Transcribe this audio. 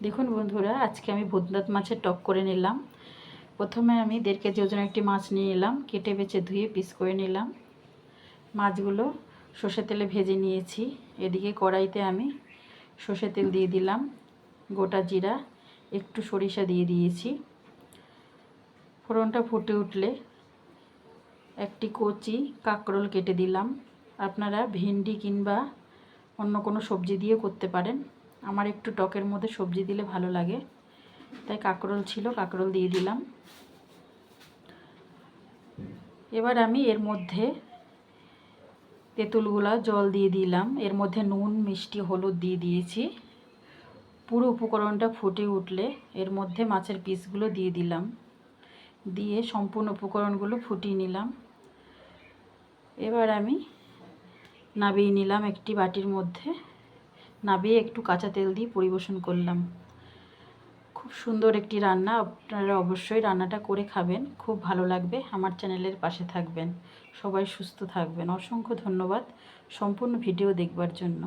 দেখুন বন্ধুরা, আজকে আমি ভূতনাথ মাছের টক করে নিলাম। প্রথমে আমি 1.5 কেজি ওজন একটি মাছ নিয়ে নিলাম, কেটে বেছে ধুয়ে পিস করে নিলাম। মাছগুলো সর্ষের তেলে ভেজে নিয়েছি। এদিকে কড়াইতে আমি সর্ষের তেল দিয়ে দিলাম, গোটা জিরা, একটু সরিষা দিয়ে দিয়েছি। ফোড়নটা ফুটে উঠলে একটি কচি কাঁকরোল কেটে দিলাম। আপনারা ভেন্ডি কিংবা অন্য কোনো সবজি দিয়ে করতে পারেন। আমার একটু টকের মধ্যে সবজি দিলে ভালো লাগে, তাই কাঁকরোল ছিল, কাঁকরোল দিয়ে দিলাম। এবার আমি এর মধ্যে তেঁতুলগুলা জল দিয়ে দিলাম। এর মধ্যে নুন, মিষ্টি, হলুদ দিয়ে দিয়েছি। পুরো উপকরণটা ফুটে উঠলে এর মধ্যে মাছের পিসগুলো দিয়ে দিলাম। দিয়ে সম্পূর্ণ উপকরণগুলো ফুটিয়ে নিলাম। এবার আমি নাবিয়ে নিলাম একটি বাটির মধ্যে। নাবিয়ে একটু কাঁচা তেল দিয়ে পরিবেশন করলাম। খুব সুন্দর একটি রান্না, আপনারা অবশ্যই রান্নাটা করে খাবেন, খুব ভালো লাগবে। আমার চ্যানেলের পাশে থাকবেন, সবাই সুস্থ থাকবেন। অসংখ্য ধন্যবাদ সম্পূর্ণ ভিডিও দেখবার জন্য।